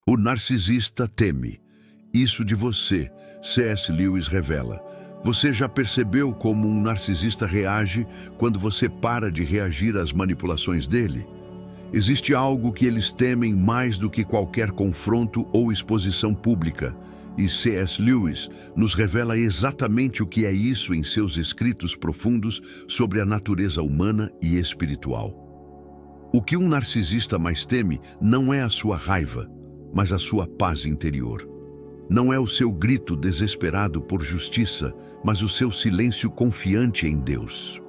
O narcisista teme. Isso de você, C.S. Lewis revela. Você já percebeu como um narcisista reage quando você para de reagir às manipulações dele? Existe algo que eles temem mais do que qualquer confronto ou exposição pública, e C.S. Lewis nos revela exatamente o que é isso em seus escritos profundos sobre a natureza humana e espiritual. O que um narcisista mais teme não é a sua raiva, mas a sua paz interior. Não é o seu grito desesperado por justiça, mas o seu silêncio confiante em Deus.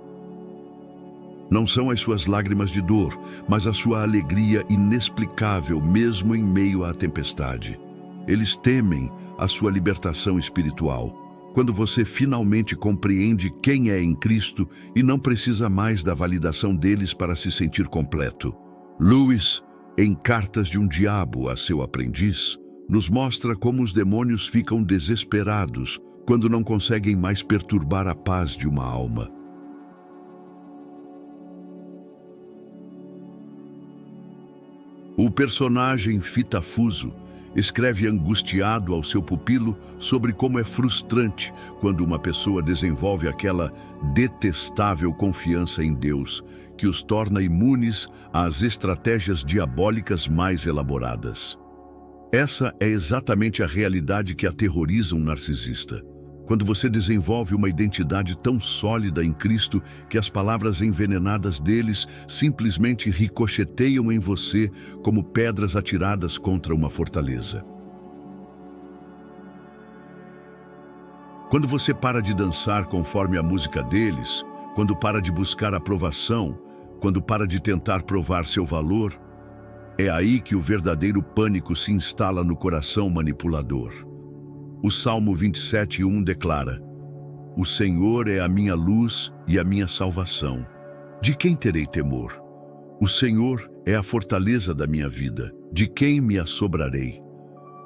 Não são as suas lágrimas de dor, mas a sua alegria inexplicável mesmo em meio à tempestade. Eles temem a sua libertação espiritual, quando você finalmente compreende quem é em Cristo e não precisa mais da validação deles para se sentir completo. Lewis, em Cartas de um Diabo a seu aprendiz, nos mostra como os demônios ficam desesperados quando não conseguem mais perturbar a paz de uma alma. O personagem Fitafuso escreve angustiado ao seu pupilo sobre como é frustrante quando uma pessoa desenvolve aquela detestável confiança em Deus que os torna imunes às estratégias diabólicas mais elaboradas. Essa é exatamente a realidade que aterroriza um narcisista. Quando você desenvolve uma identidade tão sólida em Cristo que as palavras envenenadas deles simplesmente ricocheteiam em você como pedras atiradas contra uma fortaleza. Quando você para de dançar conforme a música deles, quando para de buscar aprovação, quando para de tentar provar seu valor, é aí que o verdadeiro pânico se instala no coração manipulador. O Salmo 27:1 declara: O Senhor é a minha luz e a minha salvação. De quem terei temor? O Senhor é a fortaleza da minha vida. De quem me assombrarei?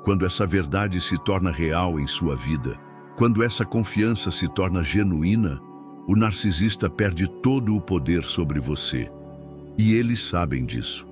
Quando essa verdade se torna real em sua vida, quando essa confiança se torna genuína, o narcisista perde todo o poder sobre você. E eles sabem disso.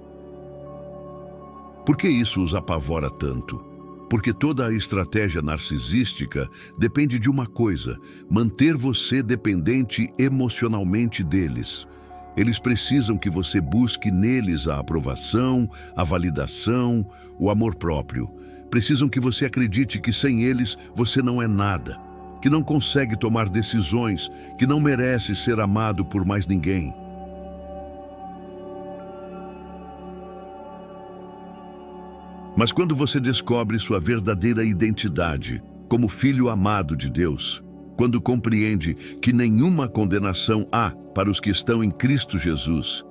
Por que isso os apavora tanto? Porque toda a estratégia narcisística depende de uma coisa: manter você dependente emocionalmente deles. Eles precisam que você busque neles a aprovação, a validação, o amor próprio. Precisam que você acredite que sem eles você não é nada, que não consegue tomar decisões, que não merece ser amado por mais ninguém. Mas quando você descobre sua verdadeira identidade como filho amado de Deus, quando compreende que nenhuma condenação há para os que estão em Cristo Jesus,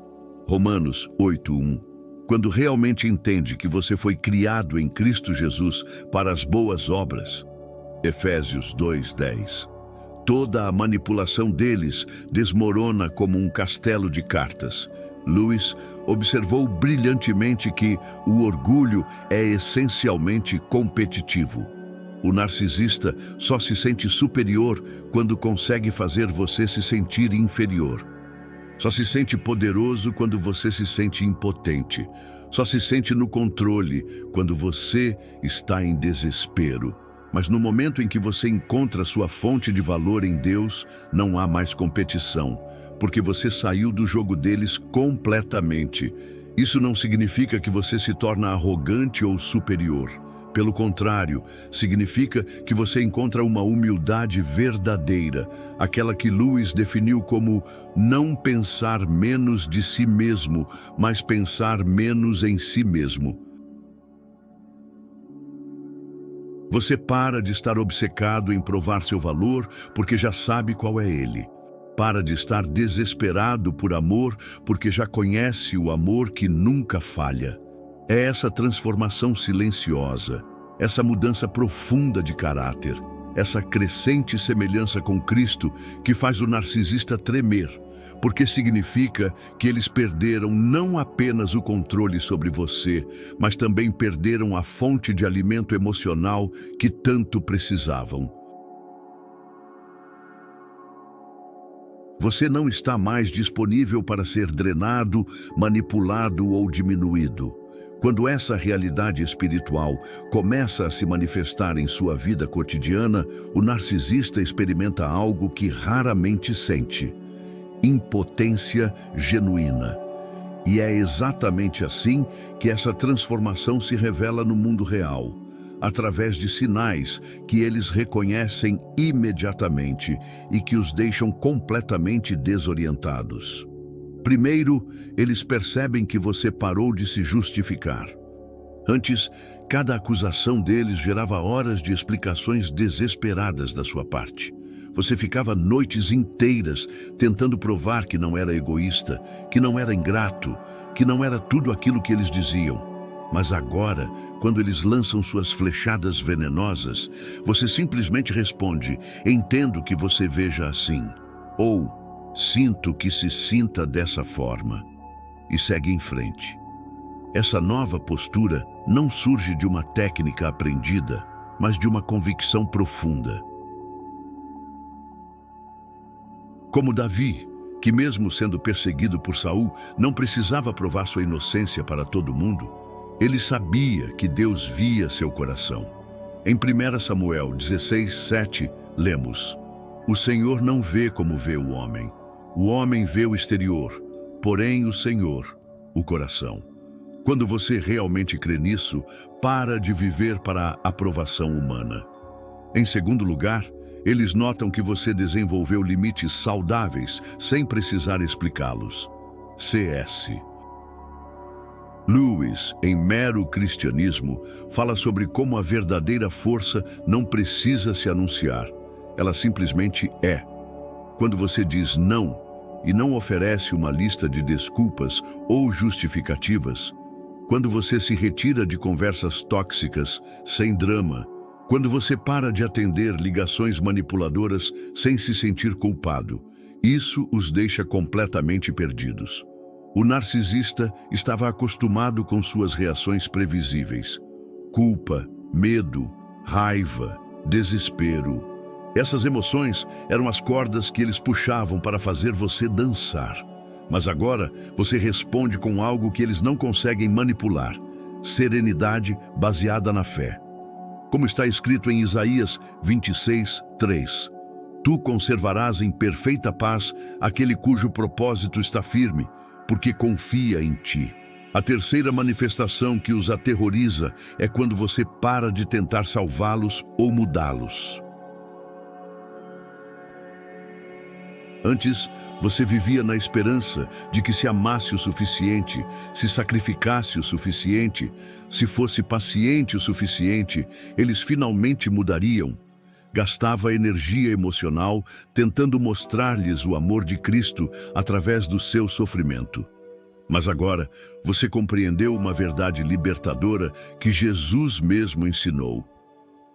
Romanos 8:1, quando realmente entende que você foi criado em Cristo Jesus para as boas obras, Efésios 2:10, toda a manipulação deles desmorona como um castelo de cartas. Lewis observou brilhantemente que o orgulho é essencialmente competitivo. O narcisista só se sente superior quando consegue fazer você se sentir inferior. Só se sente poderoso quando você se sente impotente. Só se sente no controle quando você está em desespero. Mas no momento em que você encontra sua fonte de valor em Deus, não há mais competição, porque você saiu do jogo deles completamente. Isso não significa que você se torna arrogante ou superior. Pelo contrário, significa que você encontra uma humildade verdadeira, aquela que Lewis definiu como não pensar menos de si mesmo, mas pensar menos em si mesmo. Você para de estar obcecado em provar seu valor porque já sabe qual é ele. Para de estar desesperado por amor porque já conhece o amor que nunca falha. É essa transformação silenciosa, essa mudança profunda de caráter, essa crescente semelhança com Cristo que faz o narcisista tremer, porque significa que eles perderam não apenas o controle sobre você, mas também perderam a fonte de alimento emocional que tanto precisavam. Você não está mais disponível para ser drenado, manipulado ou diminuído. Quando essa realidade espiritual começa a se manifestar em sua vida cotidiana, o narcisista experimenta algo que raramente sente: impotência genuína. E é exatamente assim que essa transformação se revela no mundo real, através de sinais que eles reconhecem imediatamente e que os deixam completamente desorientados. Primeiro, eles percebem que você parou de se justificar. Antes, cada acusação deles gerava horas de explicações desesperadas da sua parte. Você ficava noites inteiras tentando provar que não era egoísta, que não era ingrato, que não era tudo aquilo que eles diziam. Mas agora, quando eles lançam suas flechadas venenosas, você simplesmente responde: entendo que você veja assim. Ou, sinto que se sinta dessa forma. E segue em frente. Essa nova postura não surge de uma técnica aprendida, mas de uma convicção profunda. Como Davi, que mesmo sendo perseguido por Saul, não precisava provar sua inocência para todo mundo, ele sabia que Deus via seu coração. Em 1 Samuel 16:7, lemos: O Senhor não vê como vê o homem vê o exterior, porém o Senhor, o coração. Quando você realmente crê nisso, para de viver para a aprovação humana. Em segundo lugar, eles notam que você desenvolveu limites saudáveis sem precisar explicá-los. C.S. Lewis, em Mero Cristianismo, fala sobre como a verdadeira força não precisa se anunciar. Ela simplesmente é. Quando você diz não e não oferece uma lista de desculpas ou justificativas, quando você se retira de conversas tóxicas sem drama, quando você para de atender ligações manipuladoras sem se sentir culpado, isso os deixa completamente perdidos. O narcisista estava acostumado com suas reações previsíveis: culpa, medo, raiva, desespero. Essas emoções eram as cordas que eles puxavam para fazer você dançar. Mas agora você responde com algo que eles não conseguem manipular: serenidade baseada na fé. Como está escrito em Isaías 26:3, Tu conservarás em perfeita paz aquele cujo propósito está firme, porque confia em ti. A terceira manifestação que os aterroriza é quando você para de tentar salvá-los ou mudá-los. Antes, você vivia na esperança de que se amasse o suficiente, se sacrificasse o suficiente, se fosse paciente o suficiente, eles finalmente mudariam. Gastava energia emocional tentando mostrar-lhes o amor de Cristo através do seu sofrimento. Mas agora, você compreendeu uma verdade libertadora que Jesus mesmo ensinou: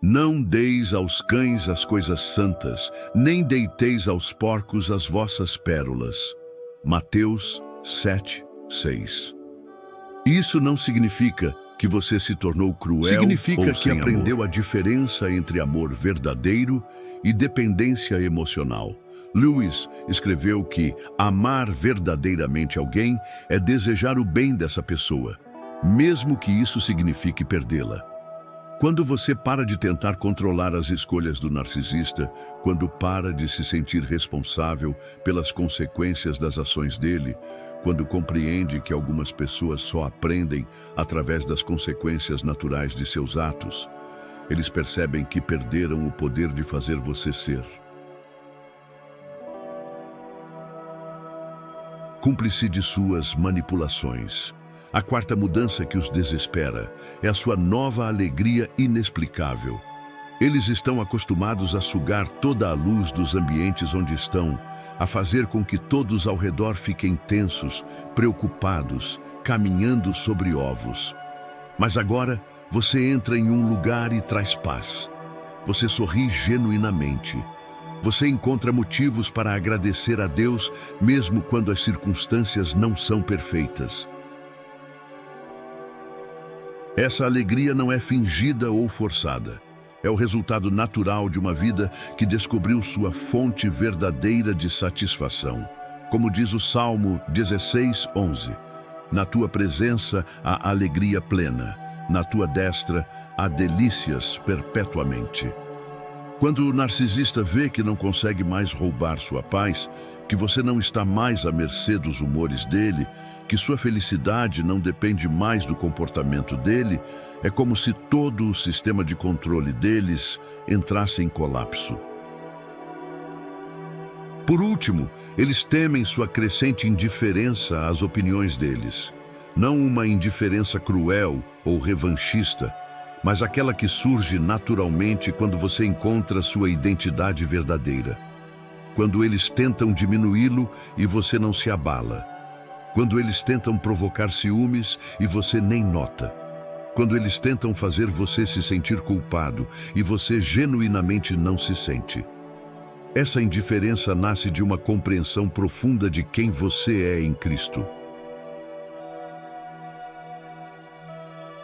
Não deis aos cães as coisas santas, nem deiteis aos porcos as vossas pérolas. Mateus 7:6. Isso não significa que você se tornou cruel. Significa que aprendeu a diferença entre amor verdadeiro e dependência emocional. Lewis escreveu que amar verdadeiramente alguém é desejar o bem dessa pessoa, mesmo que isso signifique perdê-la. Quando você para de tentar controlar as escolhas do narcisista, quando para de se sentir responsável pelas consequências das ações dele, quando compreende que algumas pessoas só aprendem através das consequências naturais de seus atos, eles percebem que perderam o poder de fazer você ser cúmplice de suas manipulações. A quarta mudança que os desespera é a sua nova alegria inexplicável. Eles estão acostumados a sugar toda a luz dos ambientes onde estão, a fazer com que todos ao redor fiquem tensos, preocupados, caminhando sobre ovos. Mas agora, você entra em um lugar e traz paz. Você sorri genuinamente. Você encontra motivos para agradecer a Deus, mesmo quando as circunstâncias não são perfeitas. Essa alegria não é fingida ou forçada. É o resultado natural de uma vida que descobriu sua fonte verdadeira de satisfação. Como diz o Salmo 16:11, Na tua presença há alegria plena. Na tua destra há delícias perpetuamente. Quando o narcisista vê que não consegue mais roubar sua paz, que você não está mais à mercê dos humores dele, que sua felicidade não depende mais do comportamento dele, é como se todo o sistema de controle deles entrasse em colapso. Por último, eles temem sua crescente indiferença às opiniões deles. Não uma indiferença cruel ou revanchista, mas aquela que surge naturalmente quando você encontra sua identidade verdadeira. Quando eles tentam diminuí-lo e você não se abala. Quando eles tentam provocar ciúmes e você nem nota. Quando eles tentam fazer você se sentir culpado e você genuinamente não se sente. Essa indiferença nasce de uma compreensão profunda de quem você é em Cristo.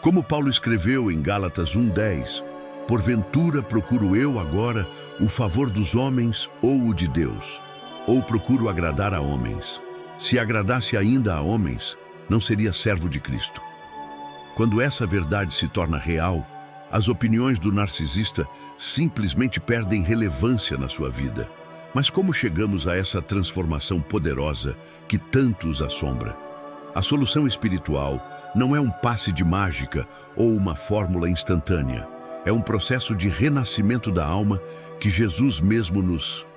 Como Paulo escreveu em Gálatas 1:10, porventura procuro eu agora o favor dos homens ou o de Deus? Ou procuro agradar a homens? Se agradasse ainda a homens, não seria servo de Cristo. Quando essa verdade se torna real, as opiniões do narcisista simplesmente perdem relevância na sua vida. Mas como chegamos a essa transformação poderosa que tanto os assombra? A solução espiritual não é um passe de mágica ou uma fórmula instantânea. É um processo de renascimento da alma que Jesus mesmo nos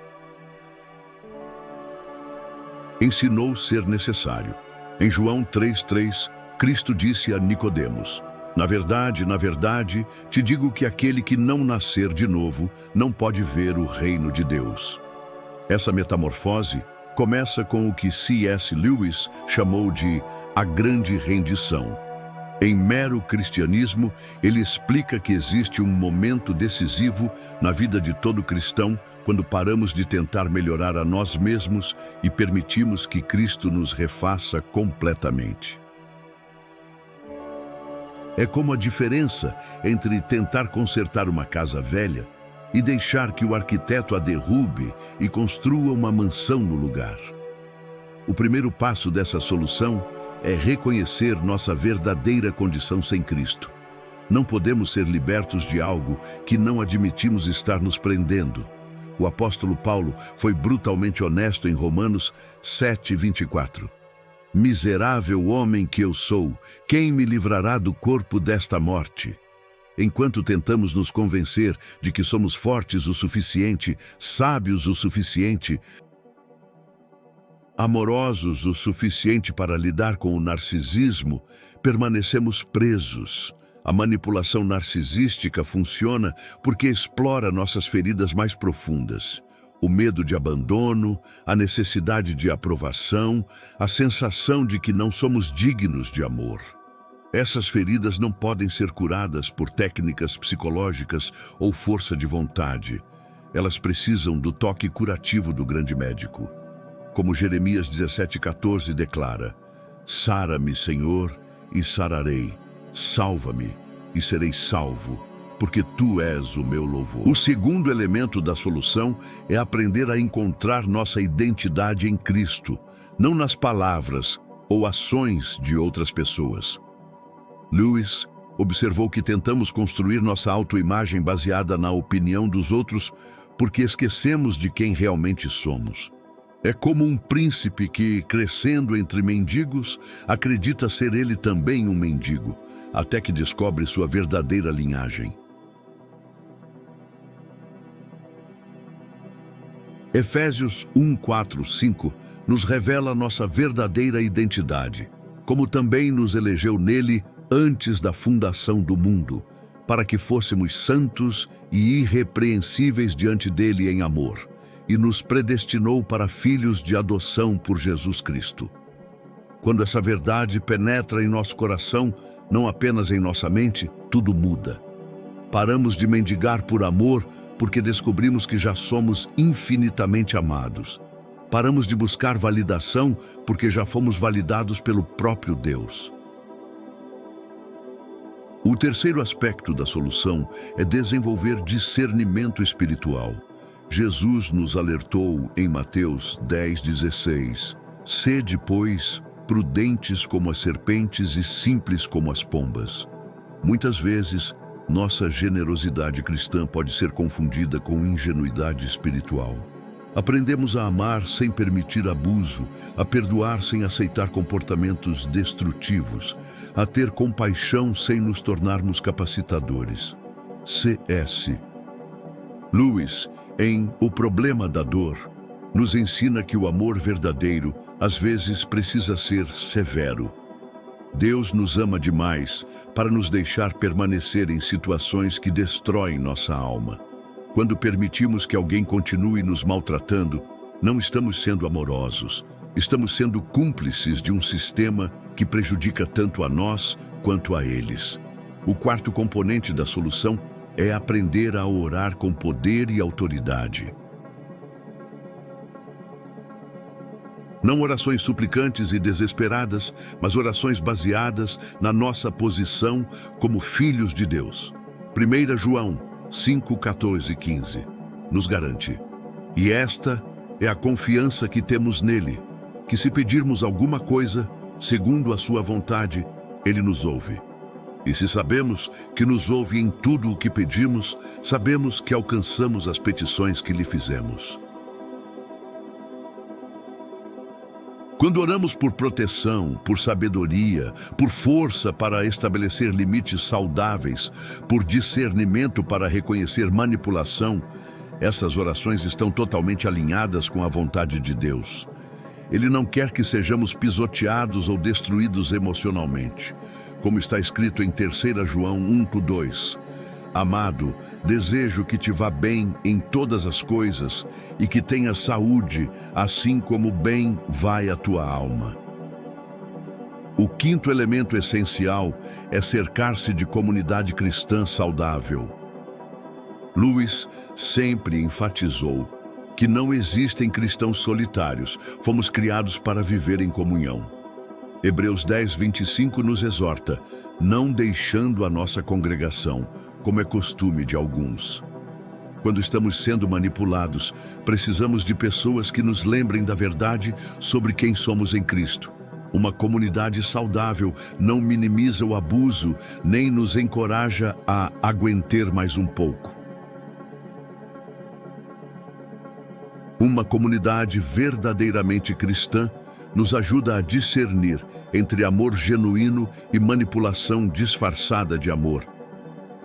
ensinou ser necessário. Em João 3:3, Cristo disse a Nicodemos: na verdade, te digo que aquele que não nascer de novo não pode ver o reino de Deus. Essa metamorfose começa com o que C.S. Lewis chamou de a grande rendição. Em Mero Cristianismo, ele explica que existe um momento decisivo na vida de todo cristão quando paramos de tentar melhorar a nós mesmos e permitimos que Cristo nos refaça completamente. É como a diferença entre tentar consertar uma casa velha e deixar que o arquiteto a derrube e construa uma mansão no lugar. O primeiro passo dessa solução é reconhecer nossa verdadeira condição sem Cristo. Não podemos ser libertos de algo que não admitimos estar nos prendendo. O apóstolo Paulo foi brutalmente honesto em Romanos 7:24. Miserável homem que eu sou, quem me livrará do corpo desta morte? Enquanto tentamos nos convencer de que somos fortes o suficiente, sábios o suficiente, amorosos o suficiente para lidar com o narcisismo, permanecemos presos. A manipulação narcisística funciona porque explora nossas feridas mais profundas. O medo de abandono, a necessidade de aprovação, a sensação de que não somos dignos de amor. Essas feridas não podem ser curadas por técnicas psicológicas ou força de vontade. Elas precisam do toque curativo do grande médico. Como Jeremias 17:14 declara: sara-me, Senhor, e sararei. Salva-me, e serei salvo, porque Tu és o meu louvor. O segundo elemento da solução é aprender a encontrar nossa identidade em Cristo, não nas palavras ou ações de outras pessoas. Lewis observou que tentamos construir nossa autoimagem baseada na opinião dos outros porque esquecemos de quem realmente somos. É como um príncipe que, crescendo entre mendigos, acredita ser ele também um mendigo, até que descobre sua verdadeira linhagem. Efésios 1:4-5 nos revela nossa verdadeira identidade, como também nos elegeu nele antes da fundação do mundo, para que fôssemos santos e irrepreensíveis diante dele em amor, e nos predestinou para filhos de adoção por Jesus Cristo. Quando essa verdade penetra em nosso coração, não apenas em nossa mente, tudo muda. Paramos de mendigar por amor porque descobrimos que já somos infinitamente amados. Paramos de buscar validação porque já fomos validados pelo próprio Deus. O terceiro aspecto da solução é desenvolver discernimento espiritual. Jesus nos alertou em Mateus 10:16. Sede, pois, prudentes como as serpentes e simples como as pombas. Muitas vezes, nossa generosidade cristã pode ser confundida com ingenuidade espiritual. Aprendemos a amar sem permitir abuso, a perdoar sem aceitar comportamentos destrutivos, a ter compaixão sem nos tornarmos capacitadores. C.S. Lewis, em O Problema da Dor, nos ensina que o amor verdadeiro, às vezes, precisa ser severo. Deus nos ama demais para nos deixar permanecer em situações que destroem nossa alma. Quando permitimos que alguém continue nos maltratando, não estamos sendo amorosos, estamos sendo cúmplices de um sistema que prejudica tanto a nós quanto a eles. O quarto componente da solução é aprender a orar com poder e autoridade. Não orações suplicantes e desesperadas, mas orações baseadas na nossa posição como filhos de Deus. 1 João 5, 14 e 15 nos garante: e esta é a confiança que temos nele, que se pedirmos alguma coisa, segundo a sua vontade, ele nos ouve. E se sabemos que nos ouve em tudo o que pedimos, sabemos que alcançamos as petições que lhe fizemos. Quando oramos por proteção, por sabedoria, por força para estabelecer limites saudáveis, por discernimento para reconhecer manipulação, essas orações estão totalmente alinhadas com a vontade de Deus. Ele não quer que sejamos pisoteados ou destruídos emocionalmente. Como está escrito em 3 João 1:2. Amado, desejo que te vá bem em todas as coisas e que tenhas saúde, assim como bem vai a tua alma. O quinto elemento essencial é cercar-se de comunidade cristã saudável. Lewis sempre enfatizou que não existem cristãos solitários, fomos criados para viver em comunhão. Hebreus 10:25 nos exorta, não deixando a nossa congregação, como é costume de alguns. Quando estamos sendo manipulados, precisamos de pessoas que nos lembrem da verdade sobre quem somos em Cristo. Uma comunidade saudável não minimiza o abuso, nem nos encoraja a aguentar mais um pouco. Uma comunidade verdadeiramente cristã nos ajuda a discernir entre amor genuíno e manipulação disfarçada de amor.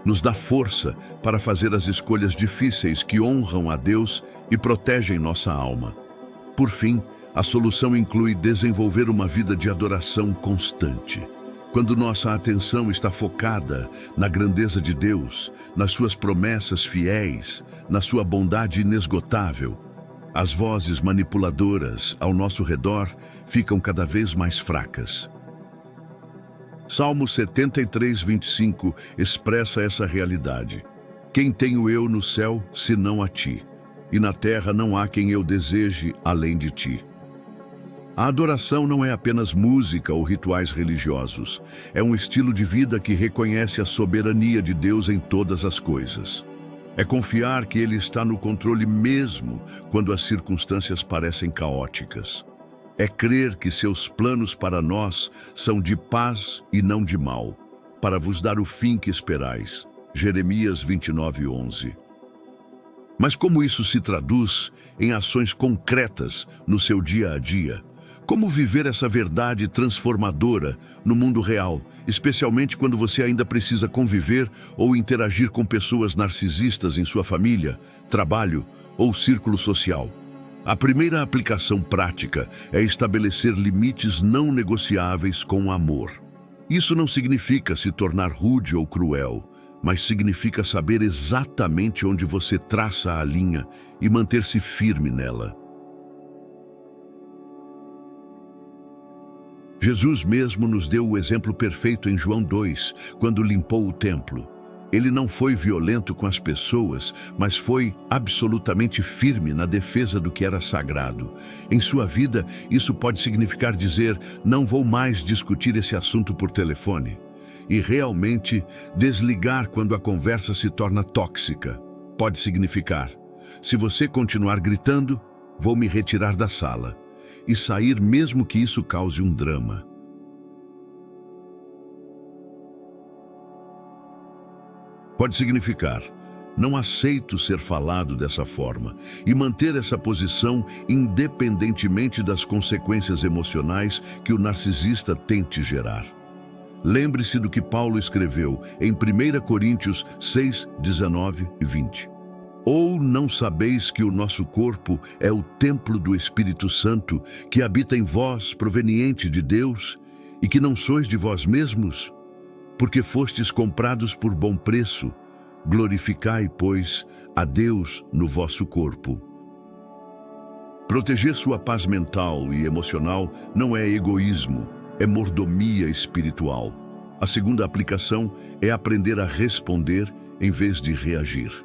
Nos dá força para fazer as escolhas difíceis que honram a Deus e protegem nossa alma. Por fim, a solução inclui desenvolver uma vida de adoração constante. Quando nossa atenção está focada na grandeza de Deus, nas suas promessas fiéis, na sua bondade inesgotável, as vozes manipuladoras ao nosso redor ficam cada vez mais fracas. Salmo 73:25 expressa essa realidade. Quem tenho eu no céu, senão a ti? E na terra não há quem eu deseje além de ti. A adoração não é apenas música ou rituais religiosos. É um estilo de vida que reconhece a soberania de Deus em todas as coisas. É confiar que Ele está no controle mesmo quando as circunstâncias parecem caóticas. É crer que seus planos para nós são de paz e não de mal, para vos dar o fim que esperais. Jeremias 29:11. Mas como isso se traduz em ações concretas no seu dia a dia? Como viver essa verdade transformadora no mundo real, especialmente quando você ainda precisa conviver ou interagir com pessoas narcisistas em sua família, trabalho ou círculo social? A primeira aplicação prática é estabelecer limites não negociáveis com amor. Isso não significa se tornar rude ou cruel, mas significa saber exatamente onde você traça a linha e manter-se firme nela. Jesus mesmo nos deu o exemplo perfeito em João 2, quando limpou o templo. Ele não foi violento com as pessoas, mas foi absolutamente firme na defesa do que era sagrado. Em sua vida, isso pode significar dizer, não vou mais discutir esse assunto por telefone. E realmente, desligar quando a conversa se torna tóxica. Pode significar, se você continuar gritando, vou me retirar da sala. e sair mesmo que isso cause um drama. Pode significar: não aceito ser falado dessa forma, e manter essa posição independentemente das consequências emocionais que o narcisista tente gerar. Lembre-se do que Paulo escreveu em 1 Coríntios 6, 19 e 20. Ou não sabeis que o nosso corpo é o templo do Espírito Santo, que habita em vós, proveniente de Deus, e que não sois de vós mesmos? Porque fostes comprados por bom preço. Glorificai, pois, a Deus no vosso corpo. Proteger sua paz mental e emocional não é egoísmo, é mordomia espiritual. A segunda aplicação é aprender a responder em vez de reagir.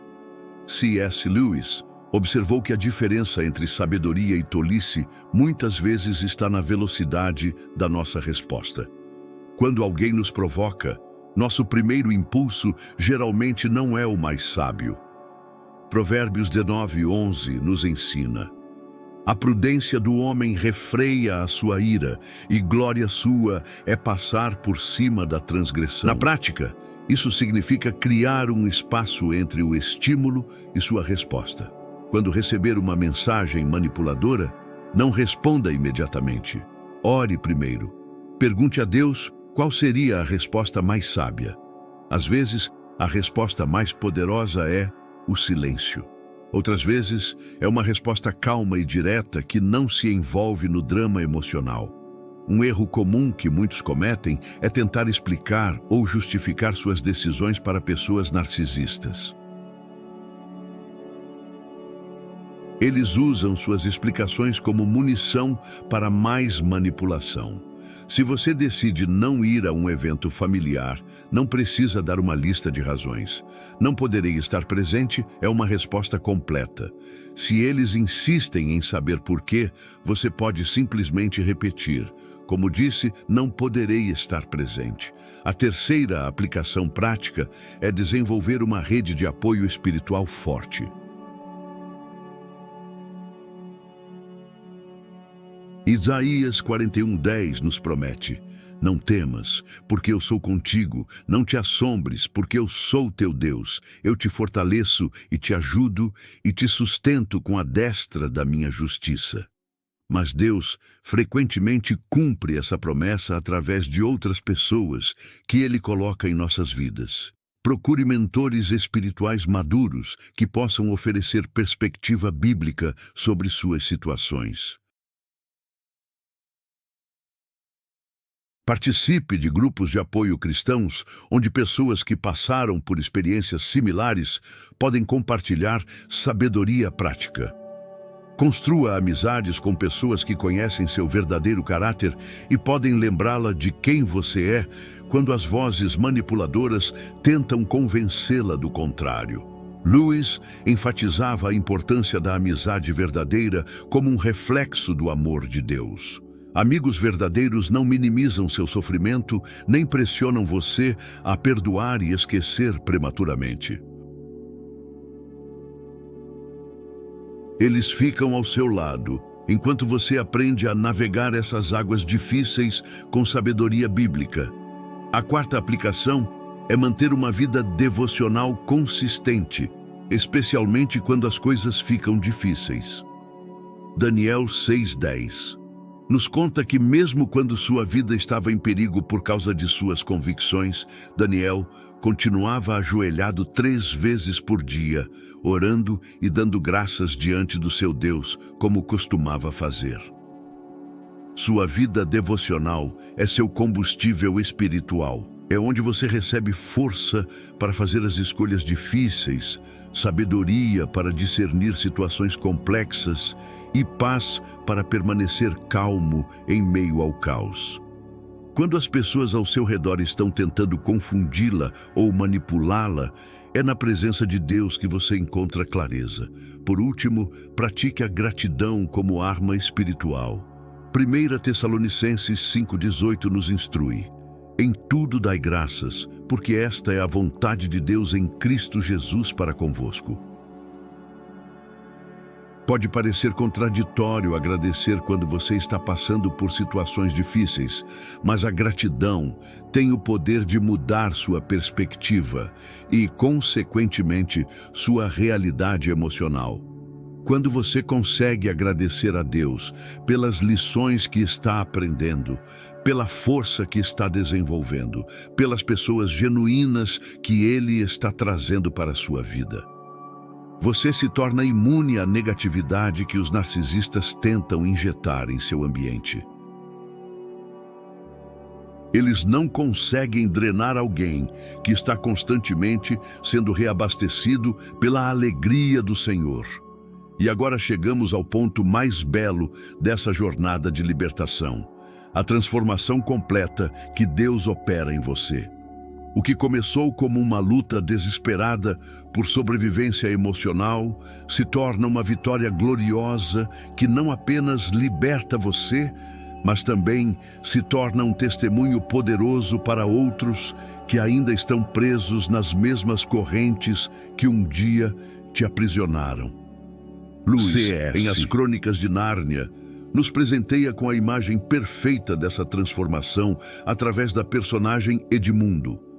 C.S. Lewis observou que a diferença entre sabedoria e tolice muitas vezes está na velocidade da nossa resposta. Quando alguém nos provoca, nosso primeiro impulso geralmente não é o mais sábio. Provérbios 19:11 nos ensina: a prudência do homem refreia a sua ira, e glória sua é passar por cima da transgressão. Na prática, isso significa criar um espaço entre o estímulo e sua resposta. Quando receber uma mensagem manipuladora, não responda imediatamente. Ore primeiro. Pergunte a Deus qual seria a resposta mais sábia. Às vezes, a resposta mais poderosa é o silêncio. Outras vezes, é uma resposta calma e direta que não se envolve no drama emocional. Um erro comum que muitos cometem é tentar explicar ou justificar suas decisões para pessoas narcisistas. Eles usam suas explicações como munição para mais manipulação. Se você decide não ir a um evento familiar, não precisa dar uma lista de razões. Não poderei estar presente é uma resposta completa. Se eles insistem em saber por quê, você pode simplesmente repetir: como disse, não poderei estar presente. A terceira aplicação prática é desenvolver uma rede de apoio espiritual forte. Isaías 41:10 nos promete: não temas, porque eu sou contigo, não te assombres, porque eu sou teu Deus. Eu te fortaleço e te ajudo e te sustento com a destra da minha justiça. Mas Deus frequentemente cumpre essa promessa através de outras pessoas que Ele coloca em nossas vidas. Procure mentores espirituais maduros que possam oferecer perspectiva bíblica sobre suas situações. Participe de grupos de apoio cristãos, onde pessoas que passaram por experiências similares podem compartilhar sabedoria prática. Construa amizades com pessoas que conhecem seu verdadeiro caráter e podem lembrá-la de quem você é quando as vozes manipuladoras tentam convencê-la do contrário. Lewis enfatizava a importância da amizade verdadeira como um reflexo do amor de Deus. Amigos verdadeiros não minimizam seu sofrimento, nem pressionam você a perdoar e esquecer prematuramente. Eles ficam ao seu lado, enquanto você aprende a navegar essas águas difíceis com sabedoria bíblica. A quarta aplicação é manter uma vida devocional consistente, especialmente quando as coisas ficam difíceis. Daniel 6:10 nos conta que mesmo quando sua vida estava em perigo por causa de suas convicções, Daniel continuava ajoelhado 3 vezes por dia, orando e dando graças diante do seu Deus, como costumava fazer. Sua vida devocional é seu combustível espiritual. É onde você recebe força para fazer as escolhas difíceis, sabedoria para discernir situações complexas e paz para permanecer calmo em meio ao caos. Quando as pessoas ao seu redor estão tentando confundi-la ou manipulá-la, é na presença de Deus que você encontra clareza. Por último, pratique a gratidão como arma espiritual. 1 Tessalonicenses 5:18 nos instrui: em tudo dai graças, porque esta é a vontade de Deus em Cristo Jesus para convosco. Pode parecer contraditório agradecer quando você está passando por situações difíceis, mas a gratidão tem o poder de mudar sua perspectiva e, consequentemente, sua realidade emocional. Quando você consegue agradecer a Deus pelas lições que está aprendendo, pela força que está desenvolvendo, pelas pessoas genuínas que Ele está trazendo para a sua vida, você se torna imune à negatividade que os narcisistas tentam injetar em seu ambiente. Eles não conseguem drenar alguém que está constantemente sendo reabastecido pela alegria do Senhor. E agora chegamos ao ponto mais belo dessa jornada de libertação, a transformação completa que Deus opera em você. O que começou como uma luta desesperada por sobrevivência emocional se torna uma vitória gloriosa que não apenas liberta você, mas também se torna um testemunho poderoso para outros que ainda estão presos nas mesmas correntes que um dia te aprisionaram. Lewis, em As Crônicas de Nárnia, nos presenteia com a imagem perfeita dessa transformação através da personagem Edmundo.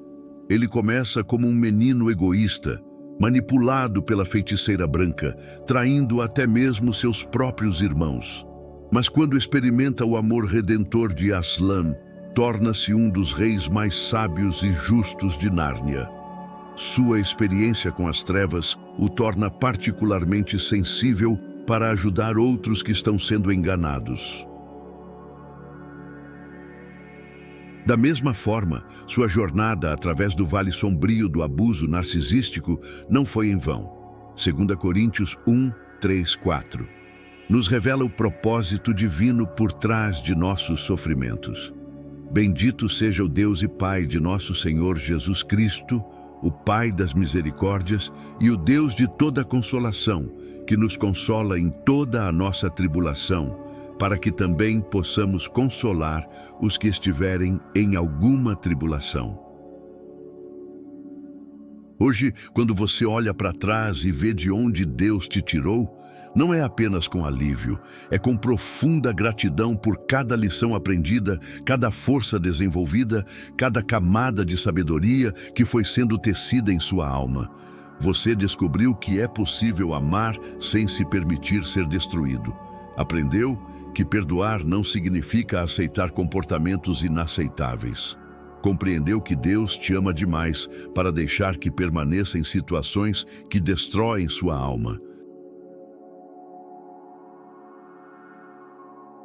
Ele começa como um menino egoísta, manipulado pela feiticeira branca, traindo até mesmo seus próprios irmãos. Mas quando experimenta o amor redentor de Aslan, torna-se um dos reis mais sábios e justos de Nárnia. Sua experiência com as trevas o torna particularmente sensível para ajudar outros que estão sendo enganados. Da mesma forma, sua jornada através do vale sombrio do abuso narcisístico não foi em vão. 2 Coríntios 1, 3, 4. Nos revela o propósito divino por trás de nossos sofrimentos. Bendito seja o Deus e Pai de nosso Senhor Jesus Cristo, o Pai das misericórdias e o Deus de toda consolação, que nos consola em toda a nossa tribulação, para que também possamos consolar os que estiverem em alguma tribulação. Hoje, quando você olha para trás e vê de onde Deus te tirou, não é apenas com alívio, é com profunda gratidão por cada lição aprendida, cada força desenvolvida, cada camada de sabedoria que foi sendo tecida em sua alma. Você descobriu que é possível amar sem se permitir ser destruído. Aprendeu que perdoar não significa aceitar comportamentos inaceitáveis. Compreendeu que Deus te ama demais para deixar que permaneça em situações que destroem sua alma.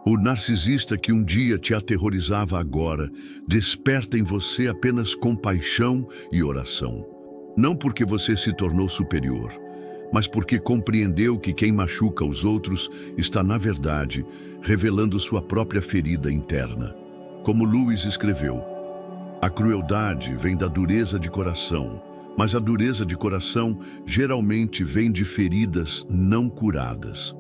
O narcisista que um dia te aterrorizava agora desperta em você apenas compaixão e oração. Não porque você se tornou superior, mas porque compreendeu que quem machuca os outros está, na verdade, revelando sua própria ferida interna. Como Lewis escreveu, a crueldade vem da dureza de coração, mas a dureza de coração geralmente vem de feridas não curadas.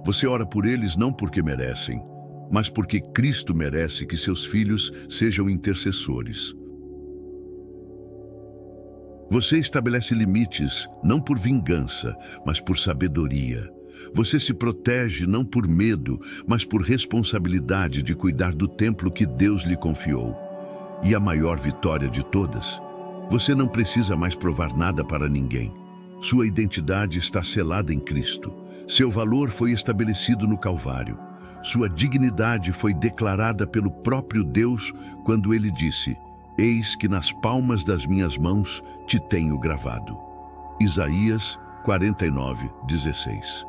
Você ora por eles não porque merecem, mas porque Cristo merece que seus filhos sejam intercessores. Você estabelece limites não por vingança, mas por sabedoria. Você se protege não por medo, mas por responsabilidade de cuidar do templo que Deus lhe confiou. E a maior vitória de todas, você não precisa mais provar nada para ninguém. Sua identidade está selada em Cristo. Seu valor foi estabelecido no Calvário. Sua dignidade foi declarada pelo próprio Deus quando ele disse: Eis que nas palmas das minhas mãos te tenho gravado. Isaías 49, 16.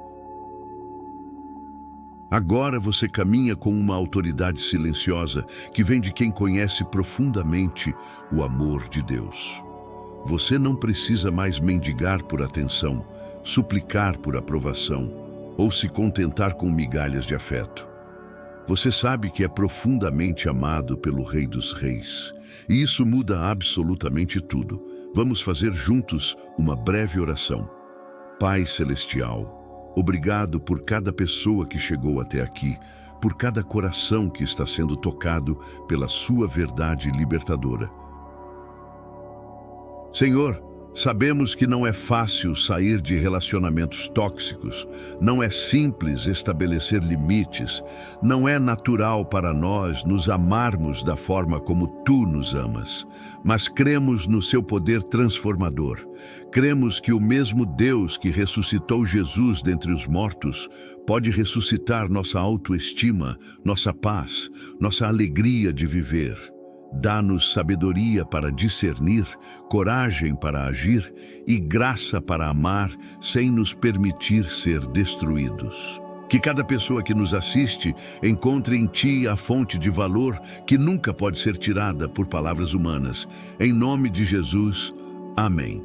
Agora você caminha com uma autoridade silenciosa que vem de quem conhece profundamente o amor de Deus. Você não precisa mais mendigar por atenção, suplicar por aprovação ou se contentar com migalhas de afeto. Você sabe que é profundamente amado pelo Rei dos Reis, e isso muda absolutamente tudo. Vamos fazer juntos uma breve oração. Pai Celestial, obrigado por cada pessoa que chegou até aqui, por cada coração que está sendo tocado pela sua verdade libertadora. Senhor, Sabemos que não é fácil sair de relacionamentos tóxicos, não é simples estabelecer limites, não é natural para nós nos amarmos da forma como tu nos amas, mas cremos no seu poder transformador. Cremos que o mesmo Deus que ressuscitou Jesus dentre os mortos pode ressuscitar nossa autoestima, nossa paz, nossa alegria de viver. Dá-nos sabedoria para discernir, coragem para agir e graça para amar sem nos permitir ser destruídos. Que cada pessoa que nos assiste encontre em Ti a fonte de valor que nunca pode ser tirada por palavras humanas. Em nome de Jesus, amém.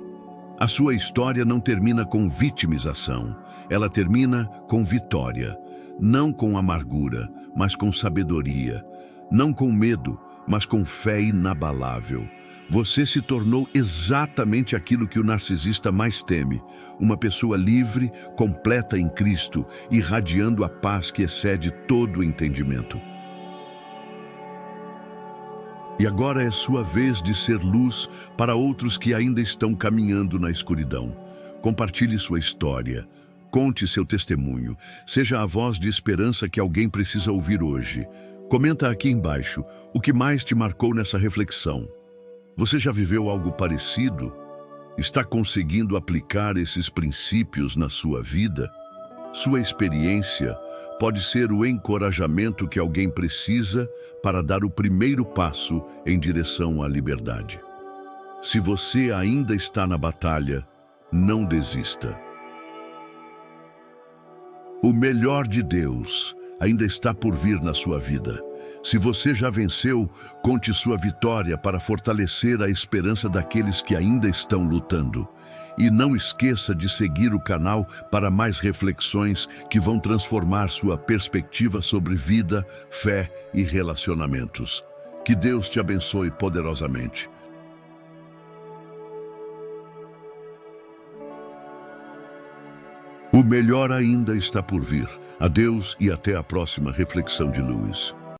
A sua história não termina com vitimização, ela termina com vitória. Não com amargura, mas com sabedoria. Não com medo, mas com fé inabalável. Você se tornou exatamente aquilo que o narcisista mais teme, uma pessoa livre, completa em Cristo, irradiando a paz que excede todo o entendimento. E agora é sua vez de ser luz para outros que ainda estão caminhando na escuridão. Compartilhe sua história. Conte seu testemunho. Seja a voz de esperança que alguém precisa ouvir hoje. Comenta aqui embaixo o que mais te marcou nessa reflexão. Você já viveu algo parecido? Está conseguindo aplicar esses princípios na sua vida? Sua experiência pode ser o encorajamento que alguém precisa para dar o primeiro passo em direção à liberdade. Se você ainda está na batalha, não desista. O melhor de Deus ainda está por vir na sua vida. Se você já venceu, conte sua vitória para fortalecer a esperança daqueles que ainda estão lutando. E não esqueça de seguir o canal para mais reflexões que vão transformar sua perspectiva sobre vida, fé e relacionamentos. Que Deus te abençoe poderosamente. O melhor ainda está por vir. Adeus e até a próxima reflexão de Lewis.